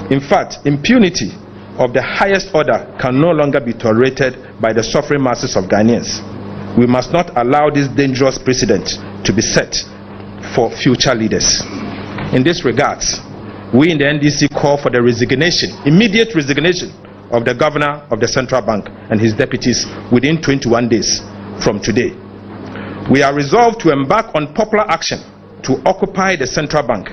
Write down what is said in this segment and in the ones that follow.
In fact, impunity of the highest order can no longer be tolerated by the suffering masses of Ghanaians. We must not allow this dangerous precedent to be set for future leaders. In this regard, we in the NDC call for the resignation, immediate resignation of the governor of the central bank and his deputies within 21 days from today. We are resolved to embark on popular action to occupy the central bank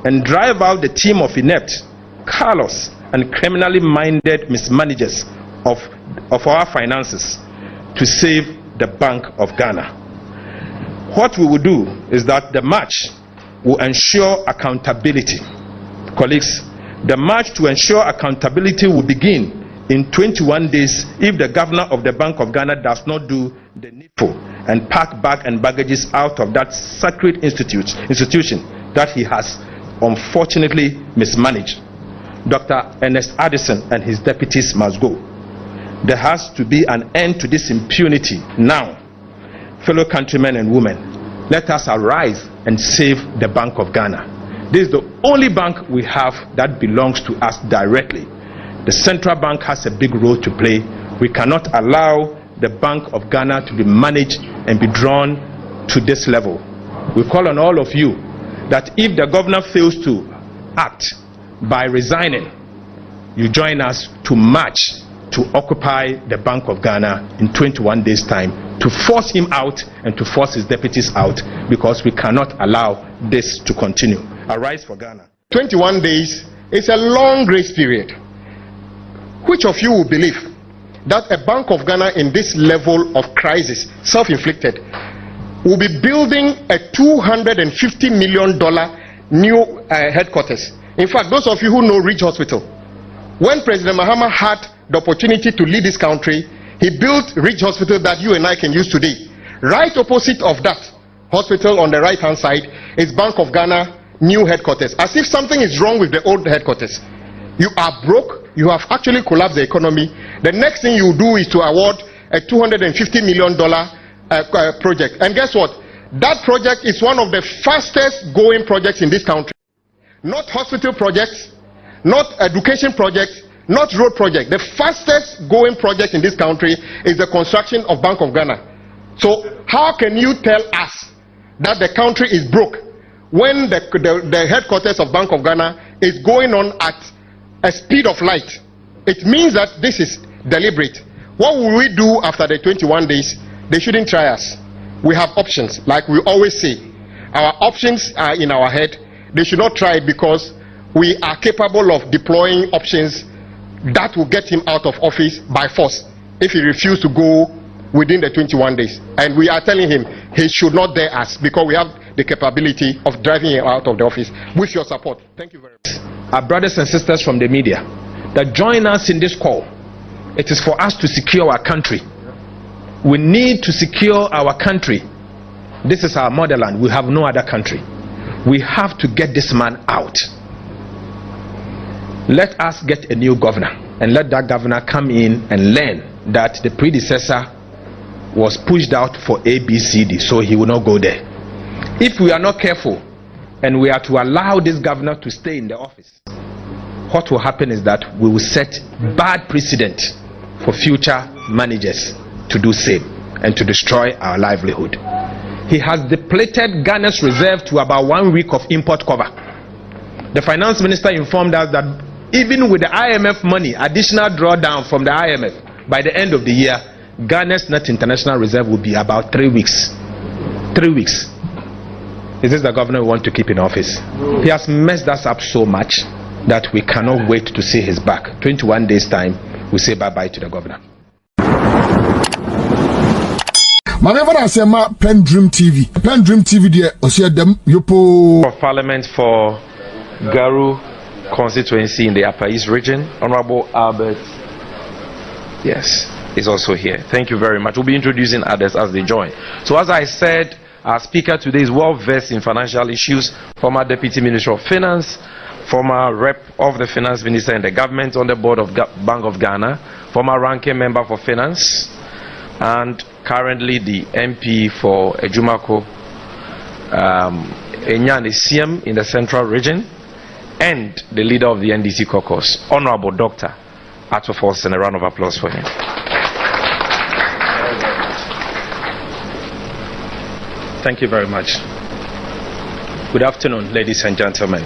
and drive out the team of inept, callous, and criminally minded mismanagers of our finances to save the Bank of Ghana. What we will do is that the march will ensure accountability. Colleagues, the march to ensure accountability will begin in 21 days if the governor of the Bank of Ghana does not do the needful and pack bag and baggages out of that sacred institution that he has unfortunately mismanaged. Dr. Ernest Addison and his deputies must go. There has to be an end to this impunity now. Fellow countrymen and women, let us arise and save the Bank of Ghana. This is the only bank we have that belongs to us directly. The central bank has a big role to play. We cannot allow the Bank of Ghana to be managed and be drawn to this level. We call on all of you that if the governor fails to act by resigning, you join us to march to occupy the Bank of Ghana in 21 days' time, to force him out and to force his deputies out, because we cannot allow this to continue. Arise for Ghana. 21 days is a long grace period. Which of you will believe that a Bank of Ghana in this level of crisis, self-inflicted, will be building a $250 million new headquarters? In fact, those of you who know Ridge Hospital, when President Mahama had the opportunity to lead this country, he built Ridge Hospital that you and I can use today. Right opposite of that hospital on the right-hand side is Bank of Ghana new headquarters. As if something is wrong with the old headquarters. You are broke. You have actually collapsed the economy. The next thing you do is to award a $250 million project. And guess what? That project is one of the fastest going projects in this country. Not hospital projects, not education projects, not road project. The fastest going project in this country is the construction of Bank of Ghana. So how can you tell us that the country is broke when the headquarters of Bank of Ghana is going on at a speed of light? It means that this is deliberate. What will we do after the 21 days? They shouldn't try us. We have options, like we always say. Our options are in our head. They should not try it, because we are capable of deploying options that will get him out of office by force if he refuses to go within the 21 days. And we are telling him he should not dare us, because we have the capability of driving him out of the office with your support. Thank you very much. Our brothers and sisters from the media that join us in this call, it is for us to secure our country. We need to secure our country. This is our motherland. We have no other country. We have to get this man out. Let us get a new governor, and let that governor come in and learn that the predecessor was pushed out for ABCD, so he will not go there. If we are not careful and we are to allow this governor to stay in the office, what will happen is that we will set bad precedent for future managers to do same and to destroy our livelihood. He has depleted Ghana's reserve to about 1 week of import cover. The finance minister informed us that even with the IMF money, additional drawdown from the IMF, by the end of the year, Ghana's net international reserve will be about 3 weeks. 3 weeks. Is this the governor we want to keep in office? He has messed us up so much that we cannot wait to see his back. 21 days time, we say bye-bye to the governor. Whenever I say my PENDREAM TV there, I see them yopo of Parliament for Garu constituency in the Upper East region, Honorable Albert, yes, is also here. Thank you very much. We'll be introducing others as they join. So as I said, our speaker today is well versed in financial issues, former Deputy Minister of Finance, former rep of the Finance Minister in the government on the board of Bank of Ghana, former ranking member for Finance, and currently the MP for Ejumako, Enyane CM in the Central Region, and the leader of the NDC caucus, Honorable Dr. Xposes, and a round of applause for him. Thank you very much. Good afternoon, ladies and gentlemen.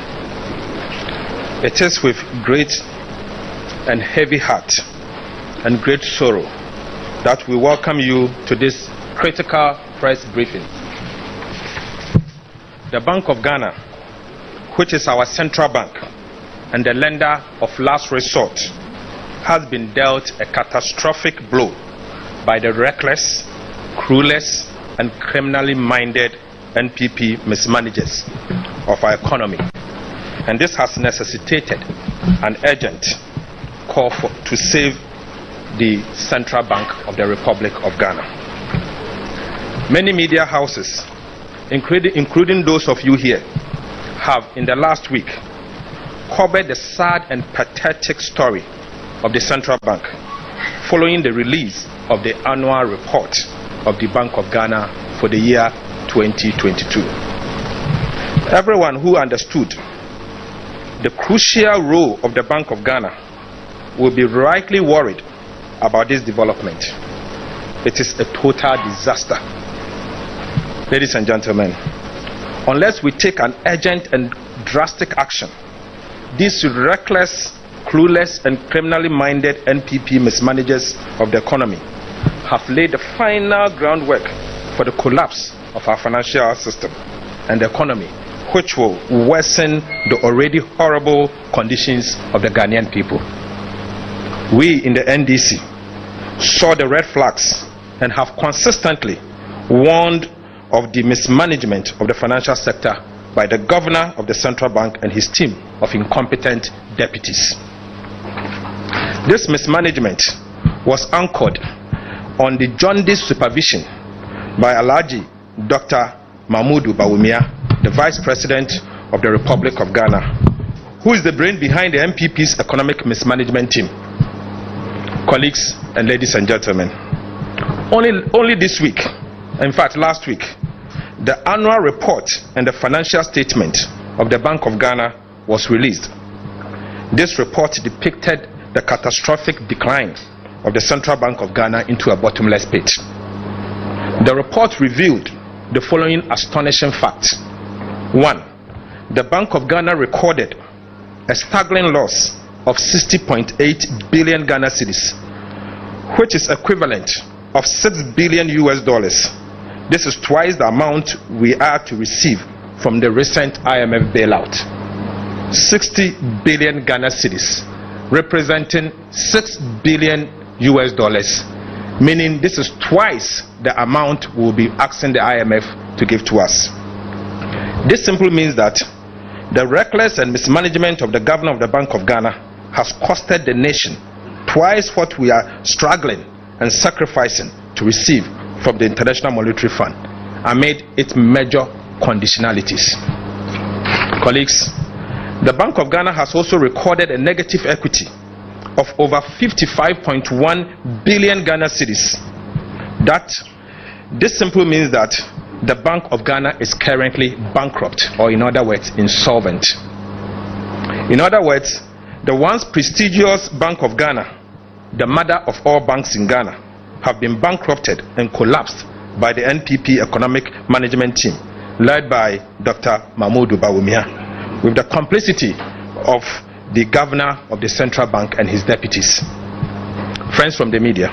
It is with great and heavy heart and great sorrow that we welcome you to this critical press briefing. The Bank of Ghana, which is our central bank and the lender of last resort, has been dealt a catastrophic blow by the reckless, cruelest, and criminally minded NPP mismanagers of our economy. And this has necessitated an urgent call to save the Central Bank of the Republic of Ghana. Many media houses, including those of you here, have in the last week covered the sad and pathetic story of the Central Bank following the release of the annual report of the Bank of Ghana for the year 2022. Everyone who understood the crucial role of the Bank of Ghana will be rightly worried about this development. It is a total disaster. Ladies and gentlemen, unless we take an urgent and drastic action, these reckless, clueless, and criminally minded NPP mismanagers of the economy have laid the final groundwork for the collapse of our financial system and the economy, which will worsen the already horrible conditions of the Ghanaian people. We in the NDC saw the red flags and have consistently warned of the mismanagement of the financial sector by the governor of the central bank and his team of incompetent deputies. This mismanagement was anchored on the jaundiced supervision by Alhaji Dr. Mahmoud Bawumia, the Vice President of the Republic of Ghana, who is the brain behind the MPP's economic mismanagement team. Colleagues and ladies and gentlemen, only this week, in fact last week, the annual report and the financial statement of the Bank of Ghana was released. This report depicted the catastrophic decline of the Central Bank of Ghana into a bottomless pit. The report revealed the following astonishing facts. 1. The Bank of Ghana recorded a staggering loss of 60.8 billion Ghana cedis, which is equivalent of $6 billion US. This is twice the amount we are to receive from the recent IMF bailout. 60 billion Ghana cedis, representing $6 billion US, meaning this is twice the amount we'll be asking the IMF to give to us. This simply means that the reckless and mismanagement of the governor of the Bank of Ghana has costed the nation twice what we are struggling and sacrificing to receive from the International Monetary Fund amid its major conditionalities. Colleagues, the Bank of Ghana has also recorded a negative equity of over 55.1 billion Ghana cedis. This simply means that the Bank of Ghana is currently bankrupt, or in other words, insolvent. In other words, the once prestigious Bank of Ghana, the mother of all banks in Ghana, have been bankrupted and collapsed by the NPP economic management team led by Dr. Mahmoud Bawumia, with the complicity of the governor of the central bank and his deputies. Friends from the media,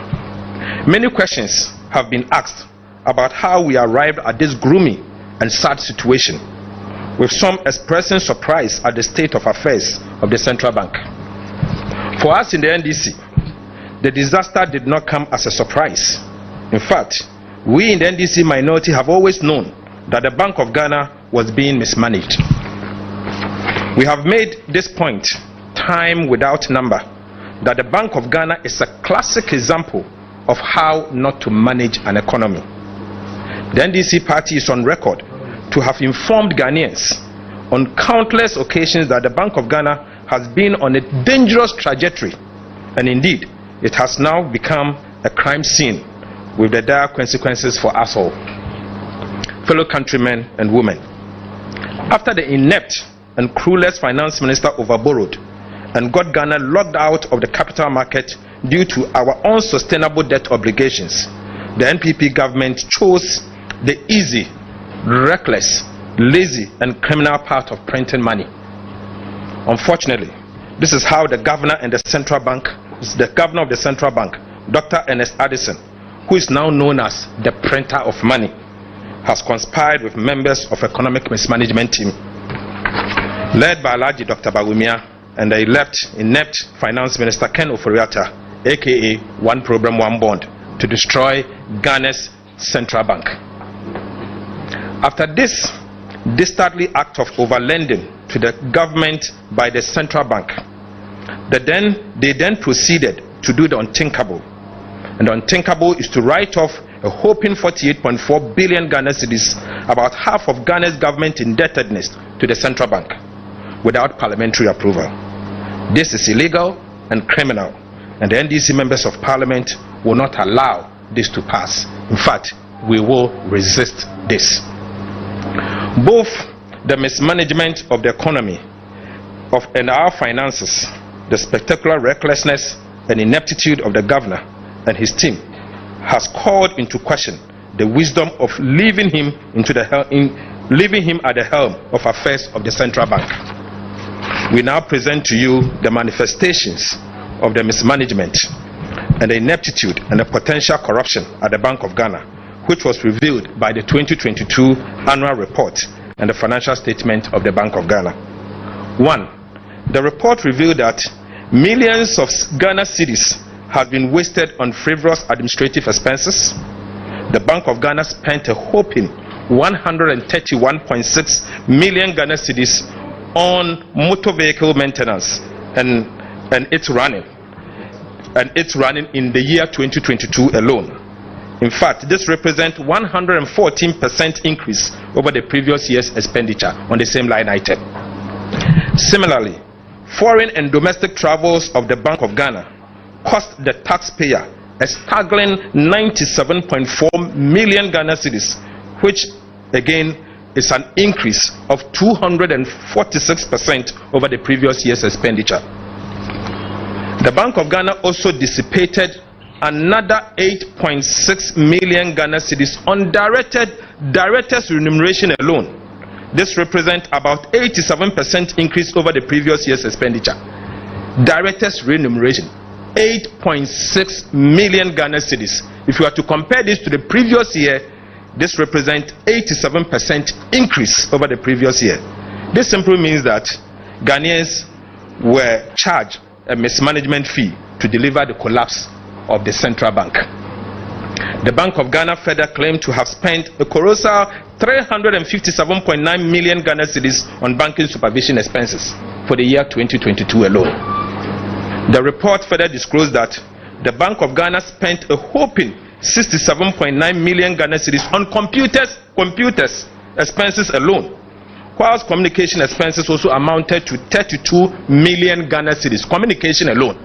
many questions have been asked about how we arrived at this gloomy and sad situation, with some expressing surprise at the state of affairs of the central bank. For us in the NDC, the disaster did not come as a surprise. In fact, we in the NDC minority have always known that the Bank of Ghana was being mismanaged. We have made this point time without number, that the Bank of Ghana is a classic example of how not to manage an economy. The NDC party is on record to have informed Ghanaians on countless occasions that the Bank of Ghana has been on a dangerous trajectory, and indeed it has now become a crime scene with the dire consequences for us all. Fellow countrymen and women, after the inept and clueless finance minister overborrowed and got Ghana locked out of the capital market due to our unsustainable debt obligations, the NPP government chose the easy, reckless, lazy, and criminal path of printing money. Unfortunately, this is how the governor of the central bank, Dr. Ernest Addison, who is now known as the printer of money, has conspired with members of economic mismanagement team led by Alhaji Dr. Bawumia and the inept finance minister Ken Ofori-Atta, aka One Program, One Bond, to destroy Ghana's central bank. After this dastardly act of overlending to the government by the central bank, they then proceeded to do the unthinkable. And the unthinkable is to write off a whopping 48.4 billion Ghana cedis, about half of Ghana's government indebtedness, to the central bank without parliamentary approval. This is illegal and criminal, and the NDC members of parliament will not allow this to pass. In fact, we will resist this. Both the mismanagement of the economy and our finances, the spectacular recklessness and ineptitude of the governor and his team has called into question the wisdom of leaving him at the helm of affairs of the central bank. We now present to you the manifestations of the mismanagement and the ineptitude and the potential corruption at the Bank of Ghana, which was revealed by the 2022 annual report and the financial statement of the Bank of Ghana. 1. The report revealed that millions of Ghana cedis have been wasted on frivolous administrative expenses. The Bank of Ghana spent a whopping 131.6 million Ghana cedis on motor vehicle maintenance and its running in the year 2022 alone. In fact, this represents 114% increase over the previous year's expenditure on the same line item. Similarly, foreign and domestic travels of the Bank of Ghana cost the taxpayer a staggering 97.4 million Ghana cedis, which again is an increase of 246% over the previous year's expenditure. The Bank of Ghana also dissipated another 8.6 million Ghana cedis on directors' remuneration alone. This represents about 87% increase over the previous year's expenditure. Directors' remuneration, 8.6 million Ghana cedis. If you are to compare this to the previous year, this represents 87% increase over the previous year. This simply means that Ghanaians were charged a mismanagement fee to deliver the collapse of the central bank. The Bank of Ghana further claimed to have spent a colossal 357.9 million Ghana cedis on banking supervision expenses for the year 2022 alone. The report further disclosed that the Bank of Ghana spent a whopping 67.9 million Ghana cedis on computers expenses alone, whilst communication expenses also amounted to 32 million Ghana cedis. Communication alone,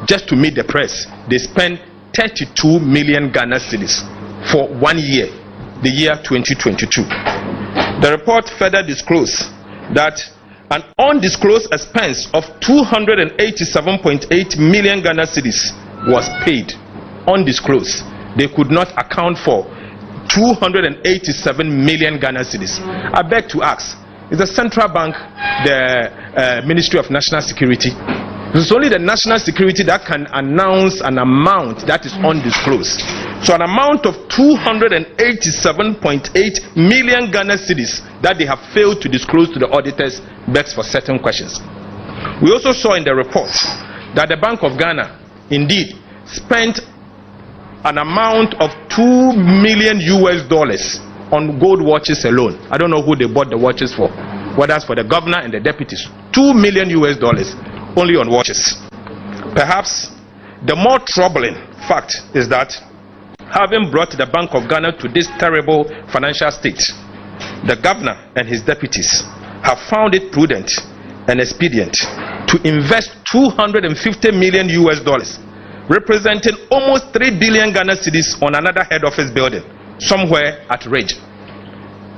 just to meet the press, they spent 32 million Ghana cedis for 1 year, the year 2022. The report further disclosed that an undisclosed expense of 287.8 million Ghana cedis was paid, undisclosed. They could not account for 287 million Ghana cedis. I beg to ask, is the central bank the Ministry of National Security? It's only the National Security that can announce an amount that is undisclosed. So an amount of 287.8 million Ghana cedis that they have failed to disclose to the auditors begs for certain questions. We also saw in the report that the Bank of Ghana indeed spent an amount of $2 million on gold watches alone. I don't know who they bought the watches for, whether it's for the governor and the deputies. $2 million only on watches. Perhaps the more troubling fact is that, having brought the Bank of Ghana to this terrible financial state, the governor and his deputies have found it prudent and expedient to invest $250 million, representing almost 3 billion Ghana cedis, on another head office building somewhere at Reg.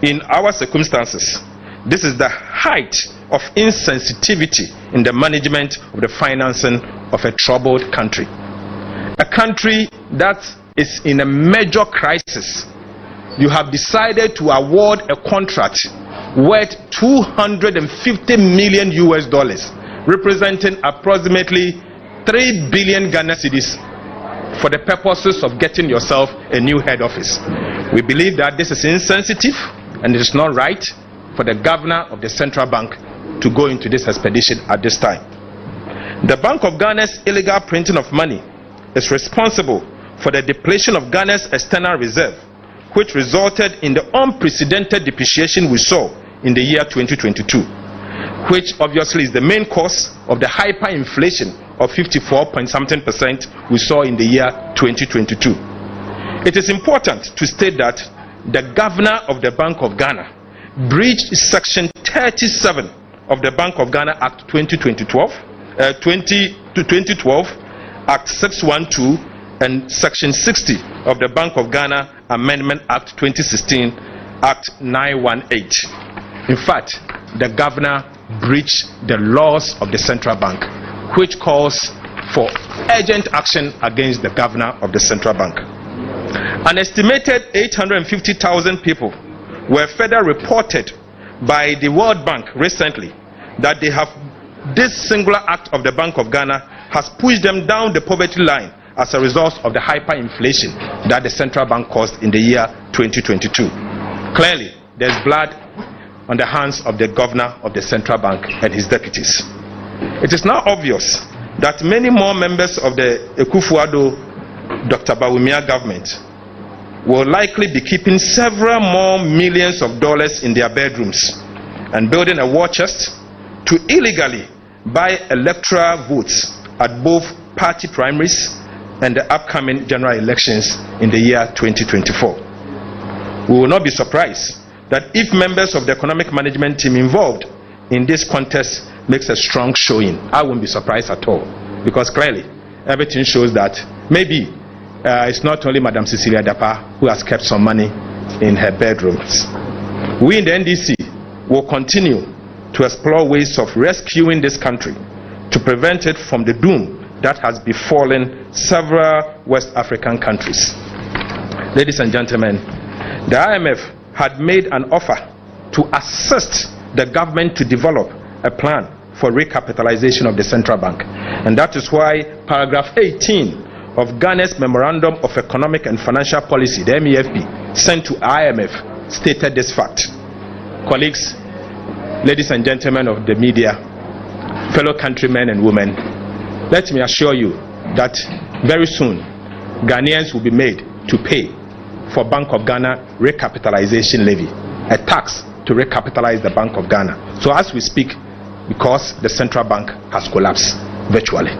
In our circumstances, This is the height of insensitivity in the management of the financing of a troubled country. A country that is in a major crisis. You have decided to award a contract worth $250 million US, representing approximately 3 billion Ghana cedis, for the purposes of getting yourself a new head office. We believe that this is insensitive and it is not right for the governor of the central bank to go into this expedition at this time. The Bank of Ghana's illegal printing of money is responsible for the depletion of Ghana's external reserve, which resulted in the unprecedented depreciation we saw in the year 2022, which obviously is the main cause of the hyperinflation of 54.something% we saw in the year 2022. It is important to state that the governor of the Bank of Ghana breached Section 37 of the Bank of Ghana Act 2012, Act 612, and Section 60 of the Bank of Ghana Amendment Act 2016, Act 918. In fact, the governor breached the laws of the central bank, which calls for urgent action against the governor of the central bank. An estimated 850,000 people were further reported by the World Bank recently that this singular act of the Bank of Ghana has pushed them down the poverty line as a result of the hyperinflation that the central bank caused in the year 2022. Clearly, there's blood on the hands of the governor of the central bank and his deputies. It is now obvious that many more members of the Akufo-Addo, Dr. Bawumia government will likely be keeping several more millions of dollars in their bedrooms and building a war chest to illegally buy electoral votes at both party primaries and the upcoming general elections in the year 2024. We will not be surprised that if members of the economic management team involved in this contest makes a strong showing, I won't be surprised at all, because clearly everything shows that maybe it's not only Madam Cecilia Dapa who has kept some money in her bedrooms. We in the NDC will continue to explore ways of rescuing this country to prevent it from the doom that has befallen several West African countries. Ladies and gentlemen, the IMF had made an offer to assist the government to develop a plan for recapitalization of the central bank. And that is why paragraph 18 of Ghana's Memorandum of Economic and Financial Policy, the MEFP, sent to IMF, stated this fact. Colleagues, ladies and gentlemen of the media, fellow countrymen and women, let me assure you that very soon Ghanaians will be made to pay for Bank of Ghana recapitalization levy, a tax to recapitalize the Bank of Ghana. So as we speak, because the central bank has collapsed virtually.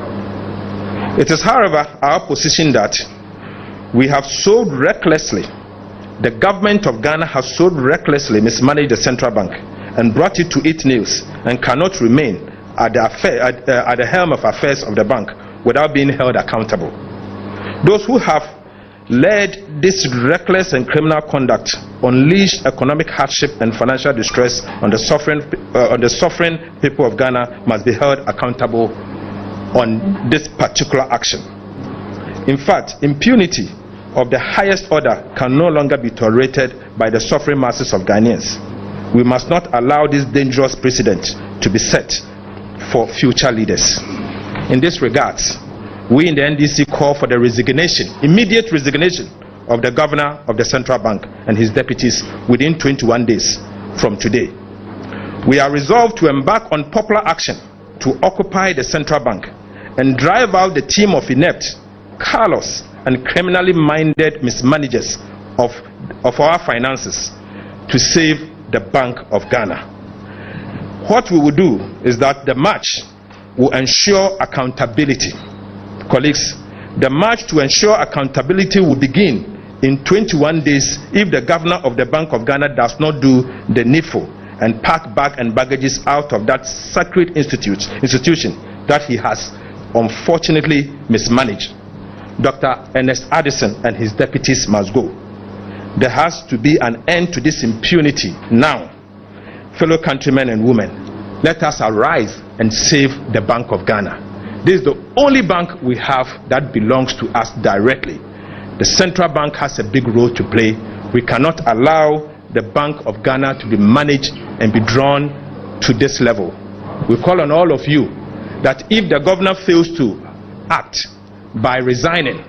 It is, however, our position that we have so recklessly, the government of Ghana has so recklessly mismanaged the central bank and brought it to its knees and cannot remain at the helm of affairs of the bank without being held accountable. Those who have led this reckless and criminal conduct unleashed economic hardship and financial distress on the suffering people of Ghana must be held accountable on this particular action. In fact, impunity of the highest order can no longer be tolerated by the suffering masses of Ghanaians. We must not allow this dangerous precedent to be set for future leaders. In this regard, we in the NDC call for the immediate resignation of the governor of the central bank and his deputies within 21 days from today. We are resolved to embark on popular action to occupy the central bank and drive out the team of inept, callous, and criminally minded mismanagers of our finances to save the Bank of Ghana. What we will do is that the march will ensure accountability. Colleagues, the march to ensure accountability will begin in 21 days if the governor of the Bank of Ghana does not do the needful and pack bag and baggages out of that sacred institution that he has unfortunately mismanaged. Dr. Ernest Addison and his deputies must go. There has to be an end to this impunity now. fellow countrymen and women, let us arise and save the Bank of Ghana. This is the only bank we have that belongs to us directly. The central bank has a big role to play. We cannot allow the Bank of Ghana to be managed and be drawn to this level. We call on all of you that if the governor fails to act by resigning,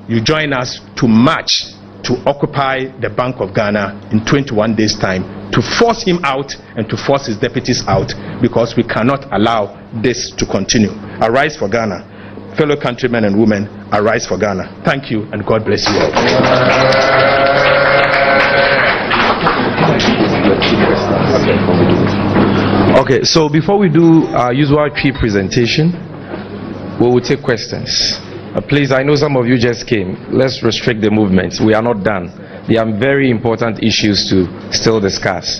you join us to march to occupy the Bank of Ghana in 21 days' time, to force him out and to force his deputies out, because we cannot allow this to continue. Arise for Ghana. Fellow countrymen and women, arise for Ghana. Thank you, and God bless you all. Okay, so before we do our usual tree presentation, we will take questions. Please, I know some of you just came. Let's restrict the movement. We are not done. There are very important issues to still discuss.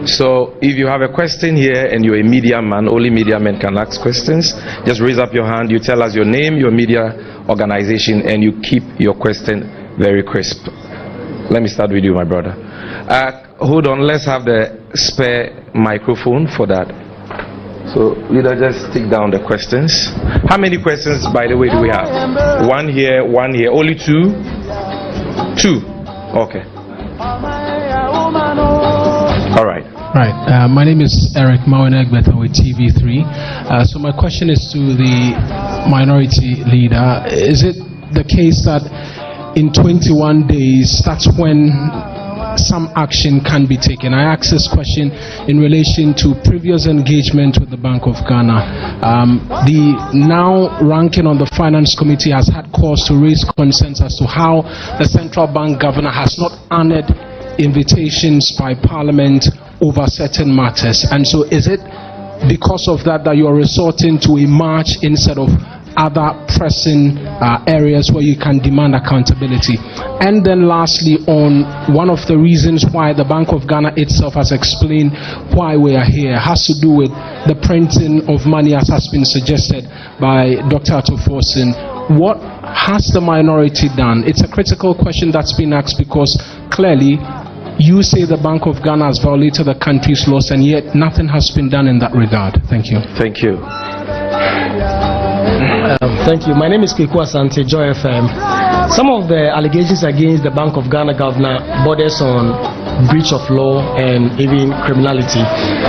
So if you have a question here and you're a media man, only media men can ask questions. Just raise up your hand. You tell us your name, your media organization, and you keep your question very crisp. Let me start with you, my brother. Hold on. Let's have the spare microphone for that. So, leader, just take down the questions. How many questions, by the way, do we have? One here, only two? Two. Okay. All right. Right. My name is Eric Mawenegbeta with TV3. So my question is to the minority leader. Is it the case that in 21 days, that's when some action can be taken? I ask this question in relation to previous engagement with the Bank of Ghana. The now ranking on the Finance Committee has had cause to raise concerns as to how the central bank governor has not honored invitations by Parliament over certain matters. And so is it because of that you are resorting to a march instead of other pressing areas where you can demand accountability? And then lastly, on one of the reasons why the Bank of Ghana itself has explained why we are here has to do with the printing of money, as has been suggested by Dr. Atoforsen. What has the minority done? It's a critical question that's been asked because clearly you say the Bank of Ghana has violated the country's laws, and yet nothing has been done in that regard. Thank you. Thank you. Thank you. My name is Kweku Asante, Joy FM. Some of the allegations against the Bank of Ghana governor borders on breach of law and even criminality.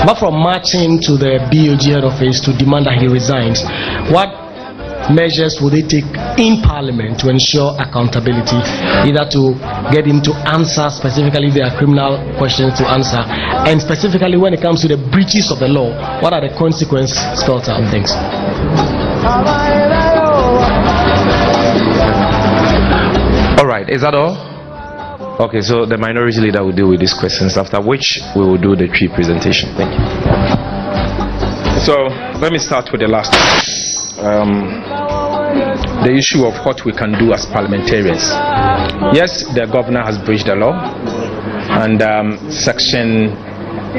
But from marching to the BOG head office to demand that he resigns, what measures will they take in Parliament to ensure accountability, either to get him to answer specifically their criminal questions to answer, and specifically when it comes to the breaches of the law, what are the consequences spelled out? Thanks. All right, is that all? Okay, so the minority leader will deal with these questions, after which we will do the tree presentation. Thank you. So let me start with the last one. The issue of what we can do as parliamentarians. Yes, the governor has breached the law, and Section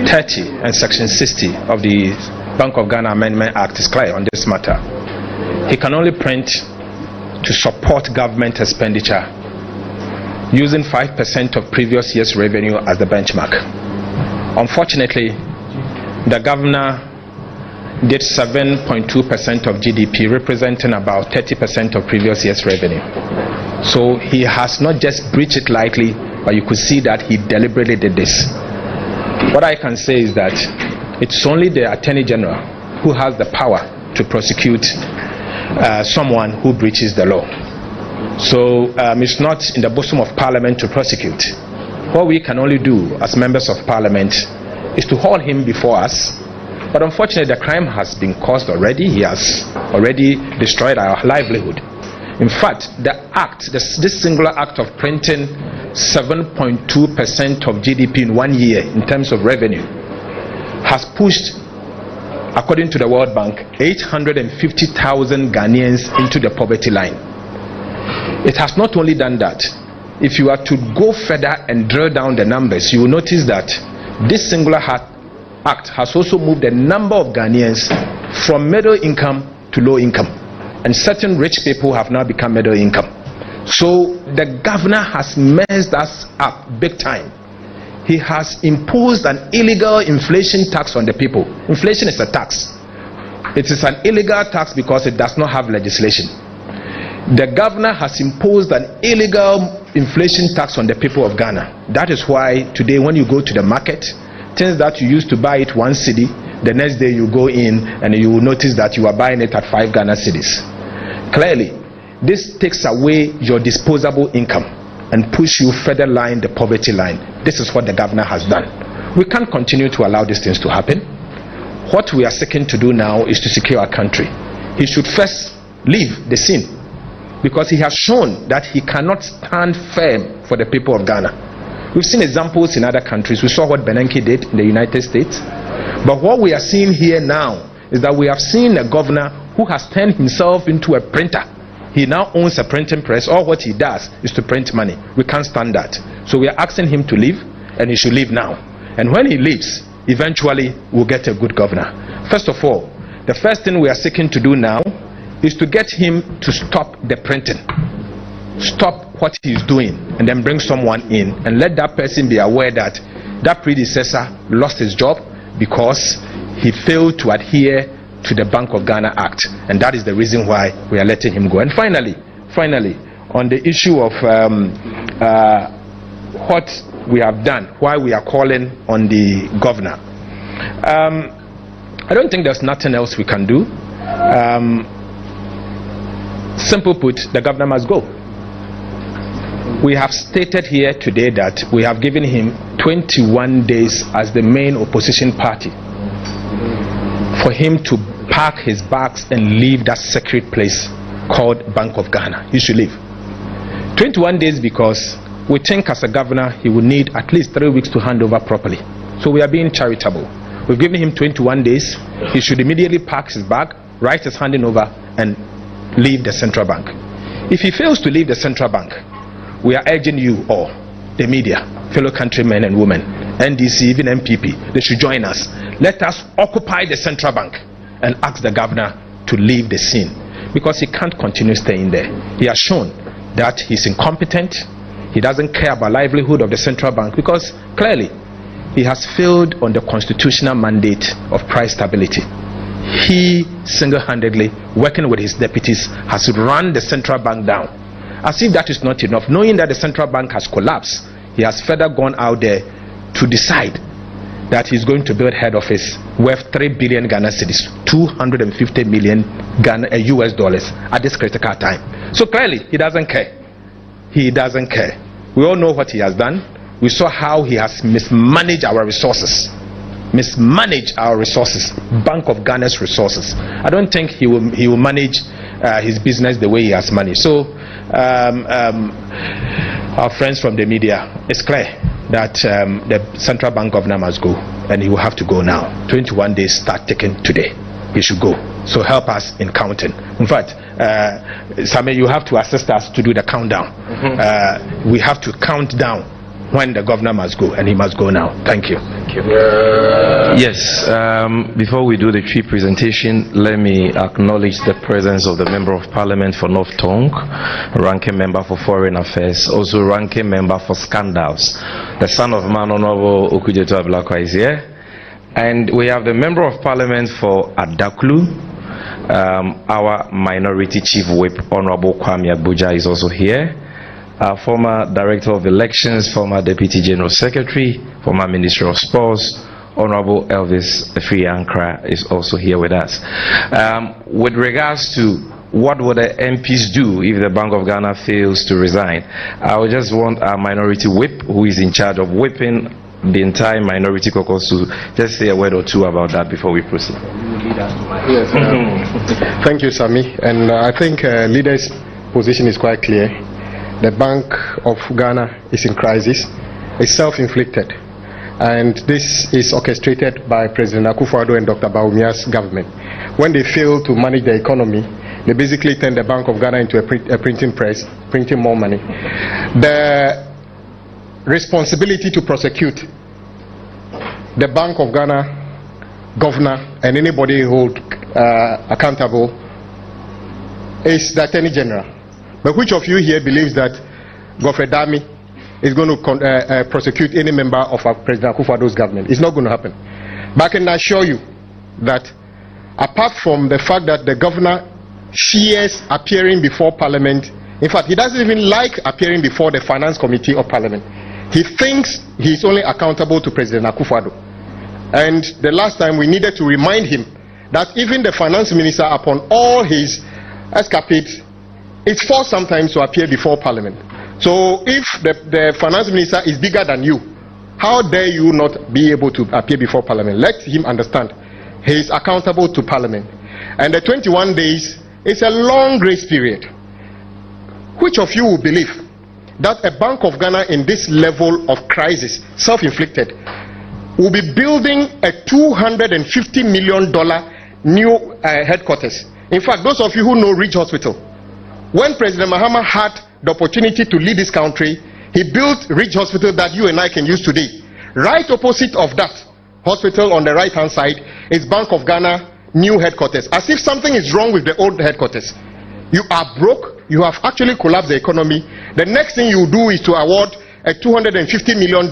30 and Section 60 of the Bank of Ghana Amendment Act is clear on this matter. He can only print to support government expenditure using 5% of previous year's revenue as the benchmark. Unfortunately, the governor did 7.2% of GDP, representing about 30% of previous year's revenue. So he has not just breached it lightly, but you could see that he deliberately did this. What I can say is that it's only the Attorney General who has the power to prosecute someone who breaches the law. So it's not in the bosom of Parliament to prosecute. What we can only do as members of Parliament is to hold him before us. But unfortunately, the crime has been caused already. He has already destroyed our livelihood. In fact, the act, this singular act of printing 7.2% of GDP in 1 year in terms of revenue has pushed, according to the World Bank, 850,000 Ghanaians into the poverty line. It has not only done that. If you are to go further and drill down the numbers, you will notice that this singular act has also moved a number of Ghanaians from middle income to low income, and certain rich people have now become middle income. So the governor has messed us up big time. he has imposed an illegal inflation tax on the people. Inflation is a tax. It is an illegal tax because it does not have legislation. The governor has imposed an illegal inflation tax on the people of Ghana. That is why today when you go to the market, things that you used to buy it 1 cedi, the next day you go in and you will notice that you are buying it at 5 Ghana cedis. Clearly, this takes away your disposable income and push you further line the poverty line. This is what the governor has done. We can't continue to allow these things to happen. What we are seeking to do now is to secure our country. He should first leave the scene, because he has shown that he cannot stand firm for the people of Ghana. We've seen examples in other countries. We saw what Bernanke did in the United States. But what we are seeing here now is that we have seen a governor who has turned himself into a printer. He now owns a printing press. All what he does is to print money. We can't stand that. So we are asking him to leave, and he should leave now. And when he leaves, eventually we'll get a good governor. First of all, the first thing we are seeking to do now is to get him to stop the printing. Stop what he's doing, and then bring someone in and let that person be aware that that predecessor lost his job because he failed to adhere to the Bank of Ghana Act, and that is the reason why we are letting him go. And finally, on the issue of what we have done, why we are calling on the governor, I don't think there's nothing else we can do. Simple put, the governor must go. We have stated here today that we have given him 21 days as the main opposition party for him to pack his bags and leave that secret place called Bank of Ghana. He should leave. 21 days because we think as a governor he will need at least 3 weeks to hand over properly. So we are being charitable. We've given him 21 days. He should immediately pack his bag, write his handing over, and leave the central bank. If he fails to leave the central bank, we are urging you all, the media, fellow countrymen and women, NDC, even MPP, they should join us. Let us occupy the central bank and ask the governor to leave the scene, because he can't continue staying there. He has shown that he's incompetent. He doesn't care about livelihood of the central bank, because clearly he has failed on the constitutional mandate of price stability. He single-handedly, working with his deputies, has run the central bank down. As if that is not enough, knowing that the central bank has collapsed, he has further gone out there to decide that he's going to build head office worth 3 billion Ghana cedis, 250 million US dollars at this critical time. So clearly, he doesn't care. He doesn't care. We all know what he has done. We saw how he has mismanaged our resources. Bank of Ghana's resources. I don't think he will manage his business the way he has managed. So our friends from the media, it's clear that the central bank governor must go, and he will have to go now. 21 days start taking today. He should go. So help us in counting. In fact, Same, you have to assist us to do the countdown. We have to count down when the governor must go, and he must go now. Thank you. Yes, before we do the tree presentation, let me acknowledge the presence of the Member of Parliament for North Tonk, Ranking Member for Foreign Affairs, also Ranking Member for Scandals. The son of man, Honorable Okujeto Ablakwa, is here. And we have the Member of Parliament for Adaklu, our Minority Chief Whip, Honorable Kwame Agbuja, is also here. Our former Director of Elections, former Deputy General Secretary, former Minister of Sports, Honorable Elvis Friankra is also here with us. With regards to what would the MPs do if the Bank of Ghana fails to resign, I would just want our Minority Whip, who is in charge of whipping the entire Minority Caucus, to just say a word or two about that before we proceed. Yes, thank you, Sami. And I think leader's position is quite clear. The Bank of Ghana is in crisis. It's self-inflicted, and this is orchestrated by President Akufo-Addo and Dr. Bawumia's government. When they fail to manage the economy, they basically turn the Bank of Ghana into a printing press, printing more money. The responsibility to prosecute the Bank of Ghana governor and anybody hold accountable is the Attorney General. But which of you here believes that Godfrey Dami is going to prosecute any member of President Akufo-Addo's government. It's not going to happen. But I can assure you that apart from the fact that the governor fears appearing before Parliament, in fact, he doesn't even like appearing before the Finance Committee of Parliament. He thinks he's only accountable to President Akufo-Addo. And the last time we needed to remind him that even the Finance Minister, upon all his escapades, is forced sometimes to appear before Parliament. So if the Finance Minister is bigger than you, how dare you not be able to appear before Parliament? Let him understand he is accountable to Parliament. And the 21 days is a long grace period. Which of you will believe that a Bank of Ghana in this level of crisis, self-inflicted, will be building a $250 million new headquarters? In fact, those of you who know Ridge Hospital, when President Mahama had the opportunity to lead this country, he built Ridge Hospital that you and I can use today. Right opposite of that hospital on the right-hand side is Bank of Ghana new headquarters. As if something is wrong with the old headquarters. You are broke. You have actually collapsed the economy. The next thing you do is to award a $250 million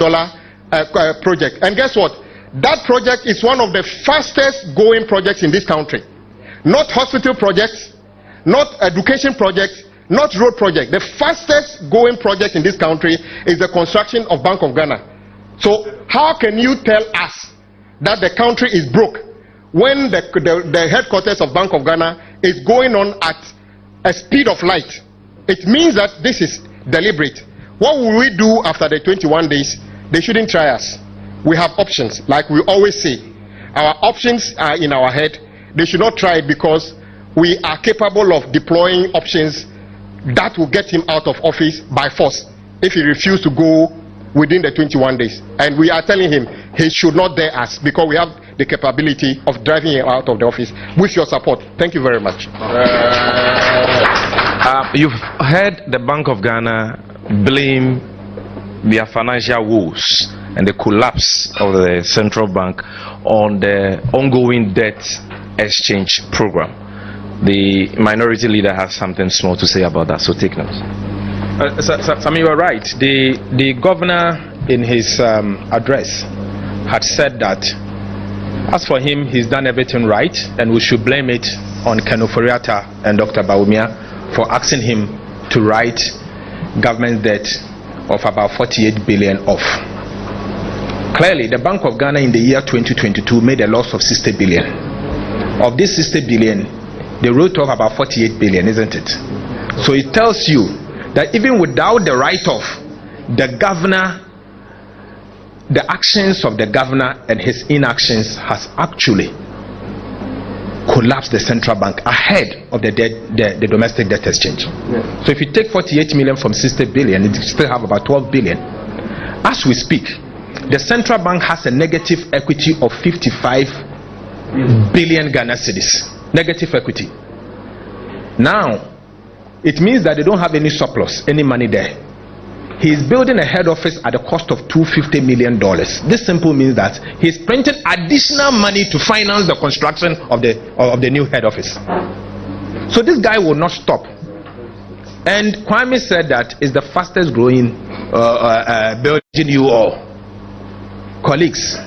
project. And guess what? That project is one of the fastest going projects in this country. Not hospital projects, not education projects, not road project. The fastest going project in this country is the construction of Bank of Ghana. So how can you tell us that the country is broke when the headquarters of Bank of Ghana is going on at a speed of light? It means that this is deliberate. What will we do after the 21 days? They shouldn't try us. We have options, like we always say. Our options are in our head. They should not try it, because we are capable of deploying options that will get him out of office by force if he refuses to go within the 21 days. And we are telling him he should not dare us, because we have the capability of driving him out of the office with your support. Thank you very much. You've heard the Bank of Ghana blame their financial woes and the collapse of the central bank on the ongoing debt exchange program. The minority leader has something small to say about that, so take note. Sammy, you are right. The governor in his address had said that as for him, he's done everything right, and we should blame it on Kanu Foriata and Dr. Bawumia for asking him to write government debt of about 48 billion off. Clearly, the Bank of Ghana in the year 2022 made a loss of 60 billion. Of this 60 billion, they wrote off about 48 billion, isn't it? So it tells you that even without the write-off, the governor, the actions of the governor and his inactions has actually collapsed the central bank ahead of the domestic debt exchange. So if you take 48 million from 60 billion, you still have about 12 billion. As we speak, the central bank has a negative equity of 55 billion Ghana cedis. Negative equity. Now, it means that they don't have any surplus, any money there. He is building a head office at a cost of $250 million. This simply means that he's printing additional money to finance the construction of the new head office. So this guy will not stop. And Kwame said that is the fastest growing building you all. Colleagues,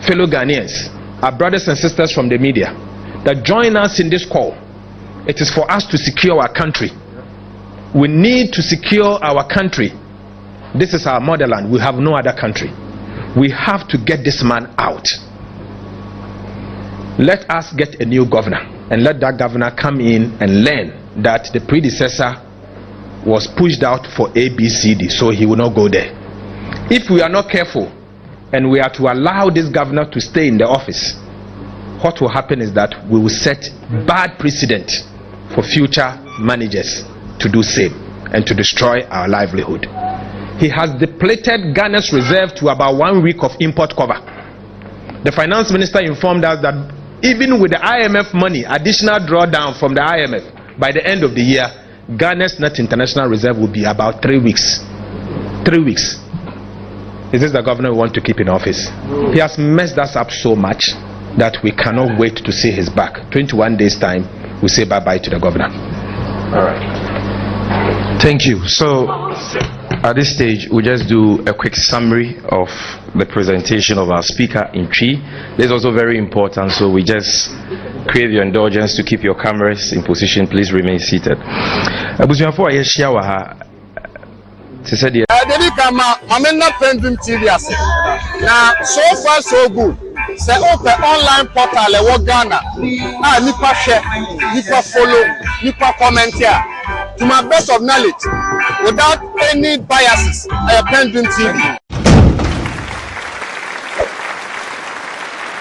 fellow Ghanaians, our brothers and sisters from the media, that join us in this call. It is for us to secure our country. We need to secure our country. This is our motherland. We have no other country. We have to get this man out. Let us get a new governor, and let that governor come in and learn that the predecessor was pushed out for ABCD, so he will not go there. If we are not careful and we are to allow this governor to stay in the office, what will happen is that we will set bad precedent for future managers to do same and to destroy our livelihood. He has depleted Ghana's reserve to about 1 week of import cover. The finance minister informed us that even with the IMF money, additional drawdown from the IMF, by the end of the year, Ghana's net international reserve will be about 3 weeks. 3 weeks. Is this the governor we want to keep in office? He has messed us up so much that we cannot wait to see his back. 21 days time, we say bye-bye to the governor. All right. Thank you. So At this stage, we'll just do a quick summary of the presentation of our speaker in Twi. This is also very important, so we just crave your indulgence to keep your cameras in position. Please remain seated. Abusuafo ayeshia wa ha. Dedi kama amena PENDREAM TV ase. Na so far so good. Say open online portal e wo Ghana. Nipa share, nipa follow, nipa comment here. To my best of knowledge, without any biases, PENDREAM TV.